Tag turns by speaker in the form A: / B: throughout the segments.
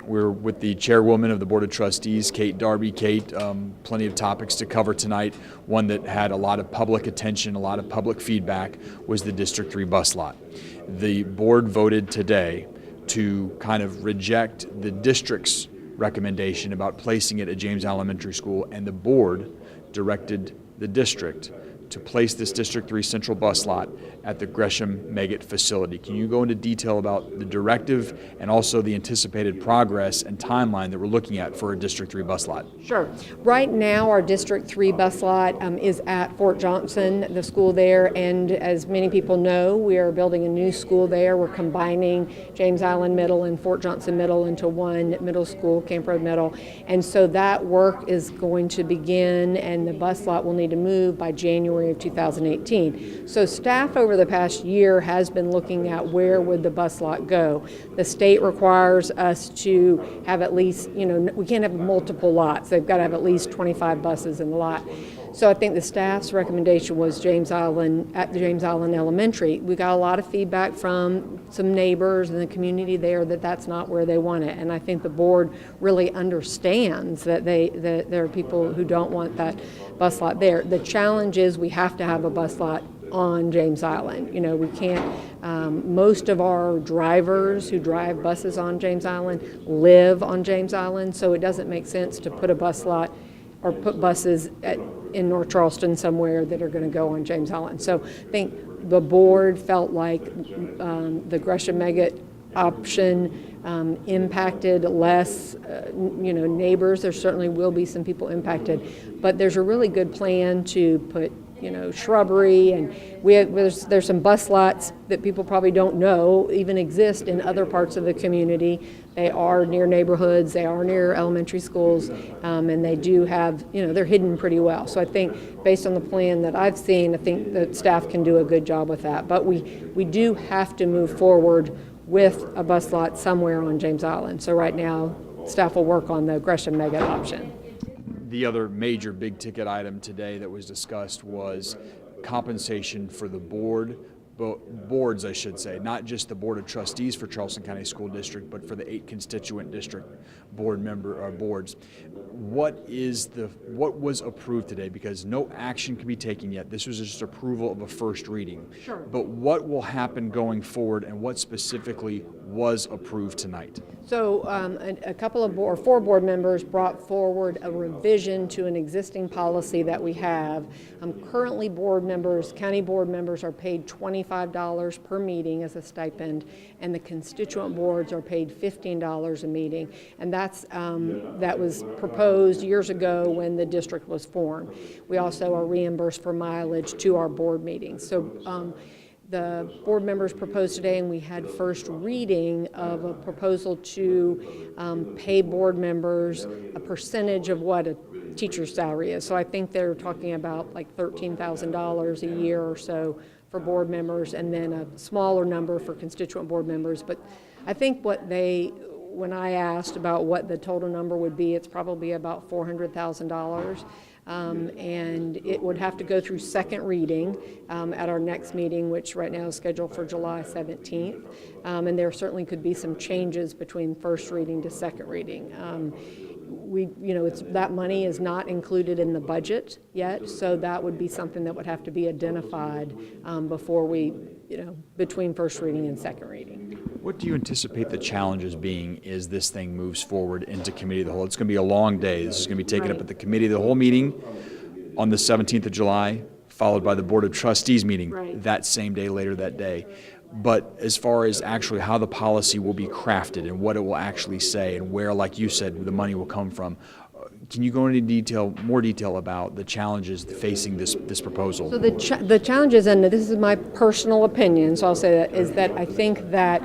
A: We're with the chairwoman of the Board of Trustees, Kate Darby. Kate, plenty of topics to cover tonight. One that had a lot of public attention, a lot of public feedback, was the District 3 bus lot. The board voted today to kind of reject the district's recommendation about placing it at James Elementary School, and the board directed the district to place this District 3 central bus lot at the Gresham-Megget facility. Can you go into detail about the directive and also the anticipated progress and timeline that we're looking at for a District 3 bus lot?
B: Sure. Right now, our District 3 bus lot is at Fort Johnson, the school there, and as many people know, we are building a new school there. We're combining James Island Middle and Fort Johnson Middle into one middle school, Camp Road Middle, and so that work is going to begin, and the bus lot will need to move by January of 2018. So staff over the past year has been looking at where would the bus lot go. The state requires us to have at least, we can't have multiple lots. They've got to have at least 25 buses in the lot. So I think the staff's recommendation was James Island, at James Island Elementary. We got a lot of feedback from some neighbors in the community there that that's not where they want it. And I think the board really understands that there are people who don't want that bus lot there. The challenge is we have to have a bus lot on James Island. We can't, most of our drivers who drive buses on James Island live on James Island, so it doesn't make sense to put a bus lot or put buses in North Charleston somewhere that are going to go on James Island. So I think the board felt like the Gresham-Megget option impacted less, neighbors. There certainly will be some people impacted, but there's a really good plan to put shrubbery, and there's some bus lots that people probably don't know even exist in other parts of the community. They are near neighborhoods, they are near elementary schools, and they do have, they're hidden pretty well. So I think based on the plan that I've seen, I think the staff can do a good job with that. But we do have to move forward with a bus lot somewhere on James Island. So right now, staff will work on the Gresham-Megget option.
A: The other major big ticket item today that was discussed was compensation for the boards, I should say, not just the Board of Trustees for Charleston County School District, but for the 8 constituent district boards. What was approved today? Because no action can be taken yet. This was just approval of a first reading.
B: Sure.
A: But what will happen going forward, and what specifically was approved tonight?
B: So a couple of 4 board members brought forward a revision to an existing policy that we have. Currently, county board members are paid $25 per meeting as a stipend, and the constituent boards are paid $15 a meeting. And that was proposed years ago when the district was formed. We also are reimbursed for mileage to our board meetings. So the board members proposed today, and we had first reading of a proposal to pay board members a percentage of what a teacher's salary is. So I think they're talking about like $13,000 a year or so for board members, and then a smaller number for constituent board members. But I think when I asked about what the total number would be, it's probably about $400,000. And it would have to go through second reading at our next meeting, which right now is scheduled for July 17th. And there certainly could be some changes between first reading to second reading. That money is not included in the budget yet, so that would be something that would have to be identified before between first reading and second reading.
A: What do you anticipate the challenges being as this thing moves forward into committee of the whole? It's going to be a long day. This is going to be taken up at the committee of the whole meeting on the 17th of July, followed by the Board of Trustees meeting that same day, later that day. But as far as actually how the policy will be crafted and what it will actually say and where, like you said, the money will come from, can you go into more detail about the challenges facing this proposal? So
B: the challenges, and this is my personal opinion, so I'll say that, is that I think that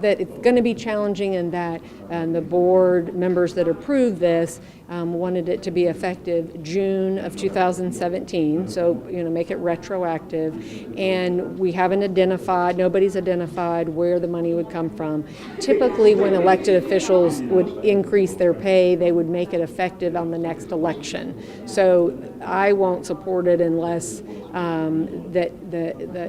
B: that it's going to be challenging, and that the board members that approved this wanted it to be effective June of 2017, so make it retroactive, and we haven't nobody's identified where the money would come from. Typically when elected officials would increase their pay, they would make it effective on the next election. So I won't support it unless that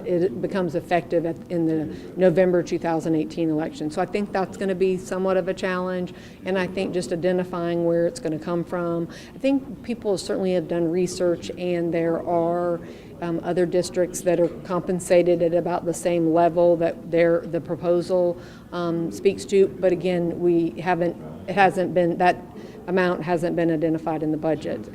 B: it becomes effective in the November 2018 election. So I think that's going to be somewhat of a challenge, and I think just identifying where it's going to come from. I think people certainly have done research, and there are other districts that are compensated at about the same level that the proposal speaks to. But again, that amount hasn't been identified in the budget.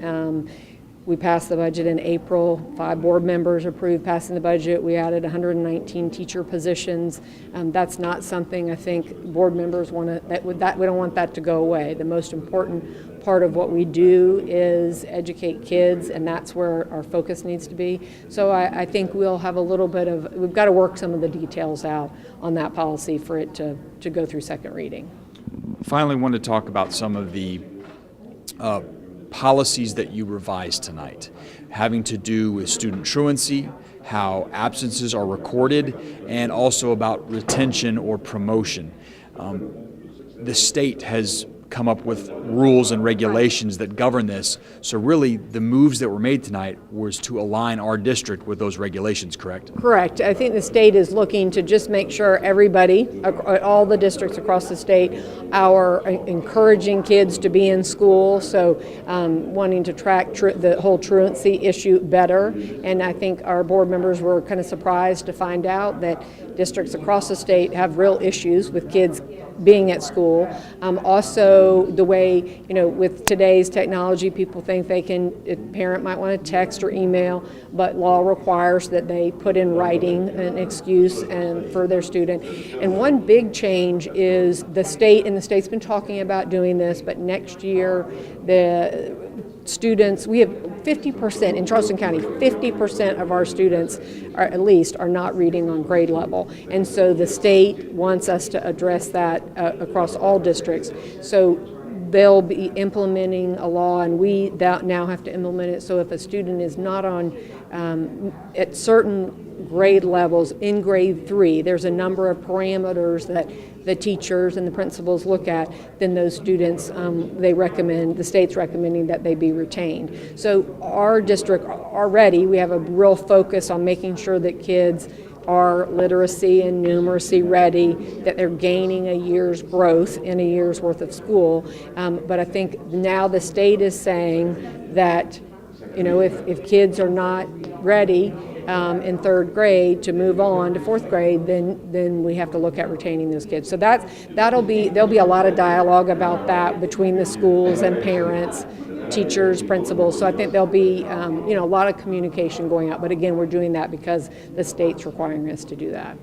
B: We passed the budget in April. 5 board members approved passing the budget. We added 119 teacher positions. That's not something I think board members want to, we don't want that to go away. The most important part of what we do is educate kids, and that's where our focus needs to be. So I think we'll have a little bit of, we've got to work some of the details out on that policy for it to go through second reading.
A: Finally, I want to talk about some of the policies that you revised tonight, having to do with student truancy, how absences are recorded, and also about retention or promotion. The state has come up with rules and regulations that govern this. So really, the moves that were made tonight was to align our district with those regulations, correct? Correct.
B: I think the state is looking to just make sure everybody, all the districts across the state, are encouraging kids to be in school, so wanting to track the whole truancy issue better. And I think our board members were kind of surprised to find out that districts across the state have real issues with kids being at school. Also, the way, with today's technology, people think a parent might want to text or email, but law requires that they put in writing an excuse for their student. And one big change is the state's been talking about doing this, but next year, the students, we have 50% in Charleston County, 50% of our students are not reading on grade level. And so the state wants us to address that across all districts. So they'll be implementing a law, and we now have to implement it. So if a student is not on at certain grade levels in grade 3, there's a number of parameters that the teachers and the principals look at, then those students, the state's recommending that they be retained. So our district already, we have a real focus on making sure that kids are literacy and numeracy ready, that they're gaining a year's growth in a year's worth of school. But I think now the state is saying that, if kids are not ready in 3rd grade to move on to 4th grade, then we have to look at retaining those kids. So there'll be a lot of dialogue about that between the schools and parents, teachers, principals. So I think there'll be a lot of communication going out. But again, we're doing that because the state's requiring us to do that.